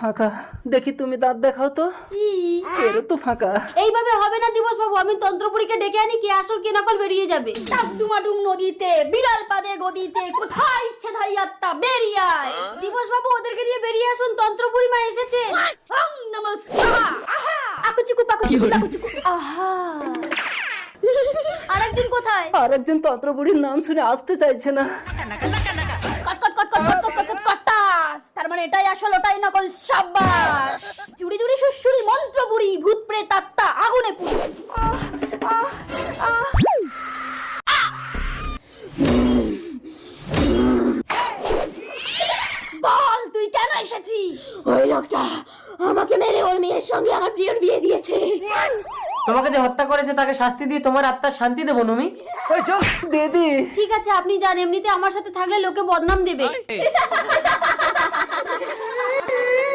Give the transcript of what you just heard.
ফাঁকা, দেখি তুমি দাঁত দেখাও তো। এরও তো ফাঁকা। এইভাবে হবে না দিবস বাবু, আমি তন্ত্রপুরীকে ডেকে আনি, কে আসল কে নকল বেরিয়ে যাবে। ডাবডুমাডুম নদীতে বিড়াল পাদে গদিতে কোথায় ইচ্ছে ধাই আত্মা বেরিয়ে আয়। দিবস বাবু ওদেরকে দিয়ে বেরিয়ে আসুন, তন্ত্রপুরী মা এসেছে। ওম নমঃ স্বাহা। আহা আকুচুকু পাকুচুকু টাকুচুকু আহা। আরেকজন কোথায়? আরেকজন তন্ত্রপুরীর নাম শুনে আসতে চাইছে না। কট কট কট কট কট কট কট কটাস। তার মানে এটাই আসল ওটাই নকল, সাবাস। জুড়ি জুড়ি সুশুরি মন্ত্র বুড়ি ভূত প্রেত আত্মা আগুনে পুড়ি। বল তুই কেন এসেছিস? ওই লোকটা আমাকে মেরে ওর মেয়ের সঙ্গে আমার প্রিয়র বিয়ে দিয়েছে। তোমাকে যে হত্যা করেছে তাকে শাস্তি দিয়ে তোমার আত্মার শান্তি দেবো নমি। ওই চল দিদি। ঠিক আছে আপনি যান, এমনিতে আমার সাথে থাকলে লোকে বদনাম দেবে।